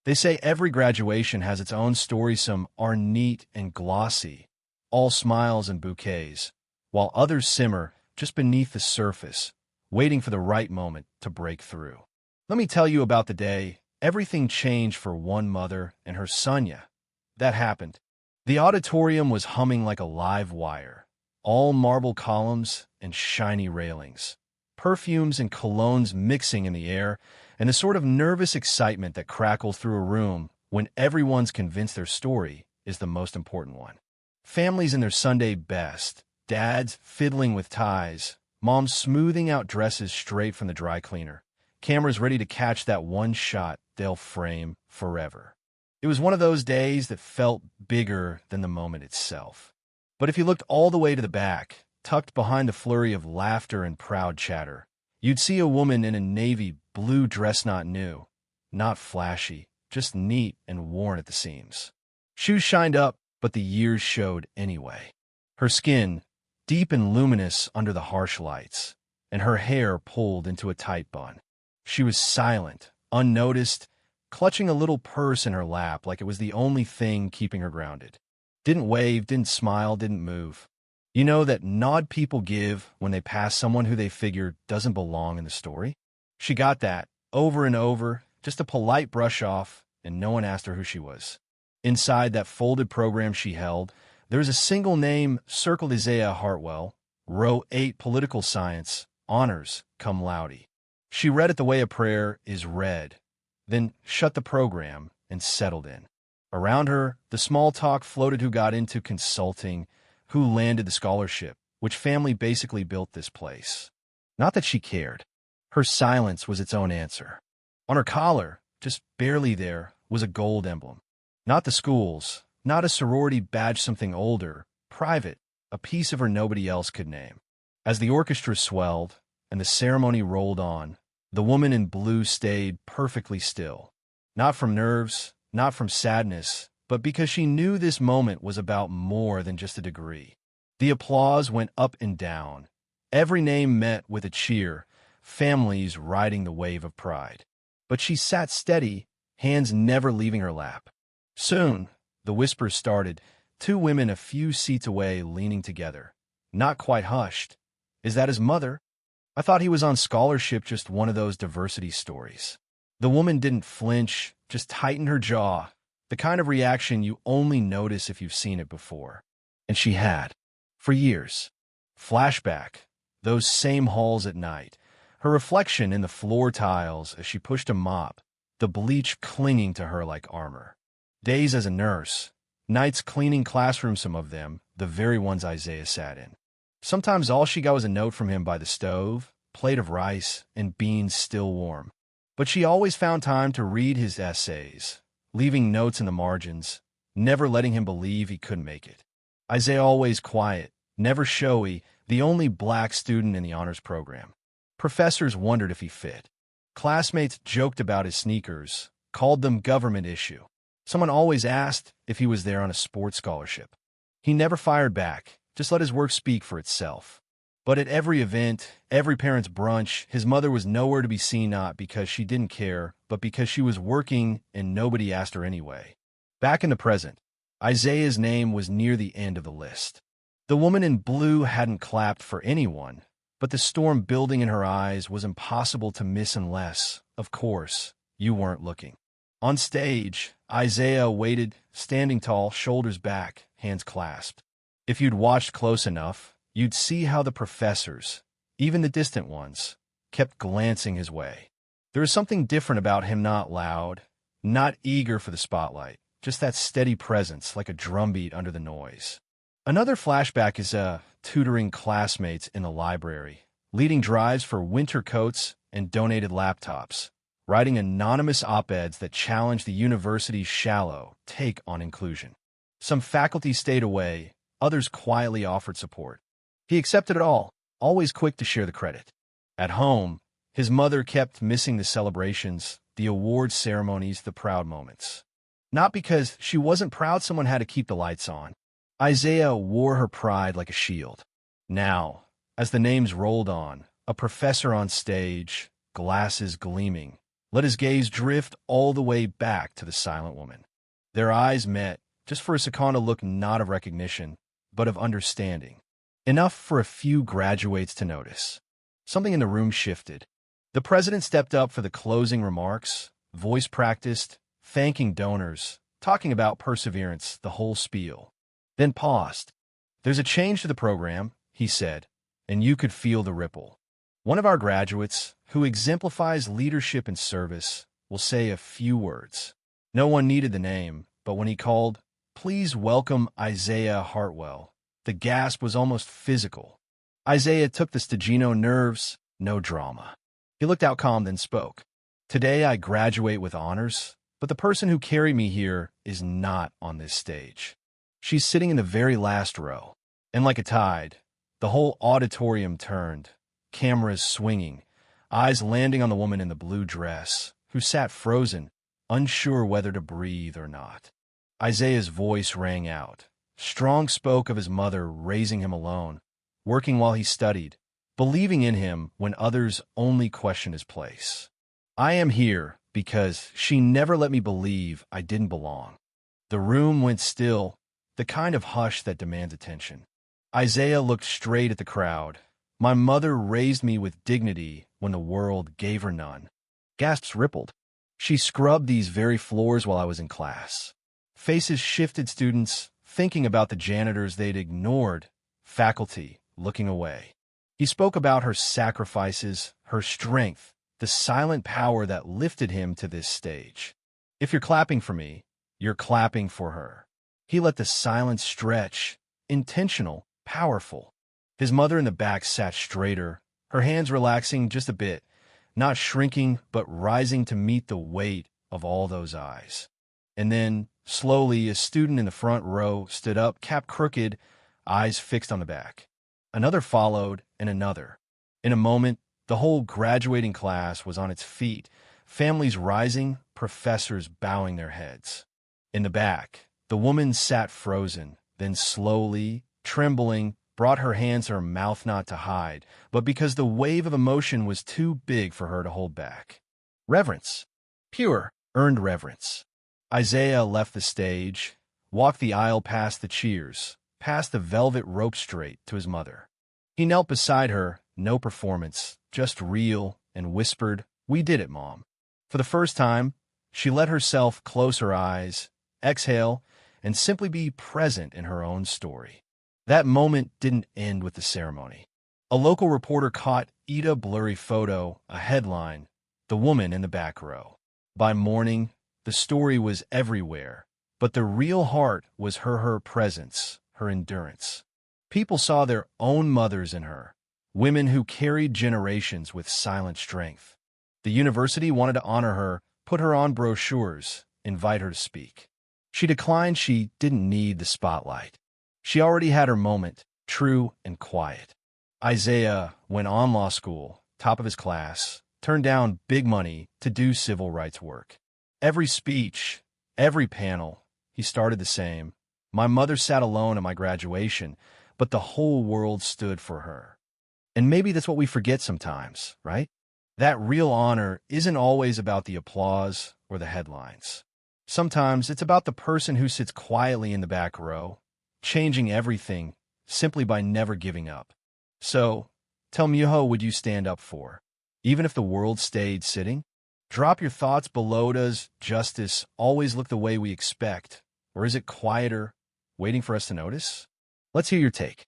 They say every graduation has its own story. Some are neat and glossy, all smiles and bouquets, while others simmer just beneath the surface, waiting for the right moment to break through. Let me tell you about the day everything changed for one mother and her Sonia. That happened. The auditorium was humming like a live wire, all marble columns and shiny railings, perfumes and colognes mixing in the air, and the sort of nervous excitement that crackles through a room when everyone's convinced their story is the most important one. Families in their Sunday best, dads fiddling with ties, moms smoothing out dresses straight from the dry cleaner, cameras ready to catch that one shot they'll frame forever. It was one of those days that felt bigger than the moment itself. But if you looked all the way to the back, tucked behind the flurry of laughter and proud chatter, you'd see a woman in a navy blue dress, not new, not flashy, just neat and worn at the seams. Shoes shined up, but the years showed anyway. Her skin, deep and luminous under the harsh lights, and her hair pulled into a tight bun. She was silent, unnoticed, clutching a little purse in her lap like it was the only thing keeping her grounded. Didn't wave, didn't smile, didn't move. You know that nod people give when they pass someone who they figure doesn't belong in the story? She got that, over and over, just a polite brush off, and no one asked her who she was. Inside that folded program she held, there was a single name circled: Isaiah Hartwell, row 8, political science, honors, cum laude. She read it the way a prayer is read, then shut the program and settled in. Around her, the small talk floated: who got into consulting, who landed the scholarship, which family basically built this place. Not that she cared. Her silence was its own answer. On her collar, just barely there, was a gold emblem. Not the school's, not a sorority badge, something older, private, a piece of her nobody else could name. As the orchestra swelled and the ceremony rolled on, the woman in blue stayed perfectly still. Not from nerves, not from sadness, but because she knew this moment was about more than just a degree. The applause went up and down. Every name met with a cheer, families riding the wave of pride. But she sat steady, hands never leaving her lap. Soon, the whispers started, two women a few seats away leaning together. Not quite hushed. Is that his mother? I thought he was on scholarship, just one of those diversity stories. The woman didn't flinch, just tightened her jaw, the kind of reaction you only notice if you've seen it before. And she had, for years. Flashback, those same halls at night, her reflection in the floor tiles as she pushed a mop, the bleach clinging to her like armor. Days as a nurse, nights cleaning classrooms, some of them, the very ones Isaiah sat in. Sometimes all she got was a note from him by the stove, plate of rice, and beans still warm. But she always found time to read his essays, leaving notes in the margins, never letting him believe he couldn't make it. Isaiah always quiet, never showy, the only black student in the honors program. Professors wondered if he fit. Classmates joked about his sneakers, called them government issue. Someone always asked if he was there on a sports scholarship. He never fired back, just let his work speak for itself. But at every event, every parent's brunch, his mother was nowhere to be seen, not because she didn't care, but because she was working and nobody asked her anyway. Back in the present, Isaiah's name was near the end of the list. The woman in blue hadn't clapped for anyone, but the storm building in her eyes was impossible to miss unless, of course, you weren't looking. On stage, Isaiah waited, standing tall, shoulders back, hands clasped. If you'd watched close enough, you'd see how the professors, even the distant ones, kept glancing his way. There was something different about him, not loud, not eager for the spotlight, just that steady presence like a drumbeat under the noise. Another flashback is tutoring classmates in the library, leading drives for winter coats and donated laptops, writing anonymous op-eds that challenged the university's shallow take on inclusion. Some faculty stayed away, others quietly offered support. He accepted it all, always quick to share the credit. At home, his mother kept missing the celebrations, the award ceremonies, the proud moments. Not because she wasn't proud someone had to keep the lights on. Isaiah wore her pride like a shield. Now, as the names rolled on, a professor on stage, glasses gleaming, let his gaze drift all the way back to the silent woman. Their eyes met, just for a second, a look not of recognition, but of understanding. Enough for a few graduates to notice. Something in the room shifted. The president stepped up for the closing remarks, voice practiced, thanking donors, talking about perseverance, the whole spiel. Then paused. "There's a change to the program," he said, and you could feel the ripple. One of our graduates, who exemplifies leadership and service, will say a few words. No one needed the name, but when he called, "Please welcome Isaiah Hartwell," the gasp was almost physical. Isaiah took the stage, no nerves, no drama. He looked out calm, then spoke. "Today I graduate with honors, but the person who carried me here is not on this stage. She's sitting in the very last row." And like a tide, the whole auditorium turned, cameras swinging, eyes landing on the woman in the blue dress, who sat frozen, unsure whether to breathe or not. Isaiah's voice rang out. Strong spoke of his mother raising him alone, working while he studied, believing in him when others only questioned his place. "I am here because she never let me believe I didn't belong." The room went still, the kind of hush that demands attention. Isaiah looked straight at the crowd. "My mother raised me with dignity when the world gave her none." Gasps rippled. "She scrubbed these very floors while I was in class." Faces shifted, students thinking about the janitors they'd ignored, faculty looking away. He spoke about her sacrifices, her strength, the silent power that lifted him to this stage. "If you're clapping for me, you're clapping for her." He let the silence stretch, intentional, powerful. His mother in the back sat straighter, her hands relaxing just a bit, not shrinking but rising to meet the weight of all those eyes. And then, slowly, a student in the front row stood up, cap crooked, eyes fixed on the back. Another followed, and another. In a moment, the whole graduating class was on its feet, families rising, professors bowing their heads. In the back, the woman sat frozen, then slowly, trembling, brought her hands to her mouth, not to hide, but because the wave of emotion was too big for her to hold back. Reverence. Pure, earned reverence. Isaiah left the stage, walked the aisle past the cheers, past the velvet rope straight to his mother. He knelt beside her, no performance, just real, and whispered, "We did it, Mom." For the first time, she let herself close her eyes, exhale, and simply be present in her own story. That moment didn't end with the ceremony. A local reporter caught Ida's blurry photo, a headline, "The woman in the back row." By morning, the story was everywhere, but the real heart was her presence, her endurance. People saw their own mothers in her, women who carried generations with silent strength. The university wanted to honor her, put her on brochures, invite her to speak. She declined. She didn't need the spotlight. She already had her moment, true and quiet. Isaiah went on law school, top of his class, turned down big money to do civil rights work. Every speech, every panel, he started the same. "My mother sat alone at my graduation, but the whole world stood for her." And maybe that's what we forget sometimes, right? That real honor isn't always about the applause or the headlines. Sometimes it's about the person who sits quietly in the back row, changing everything simply by never giving up. So, tell me, who would you stand up for, even if the world stayed sitting? Drop your thoughts below. Does justice always look the way we expect, or is it quieter, waiting for us to notice? Let's hear your take.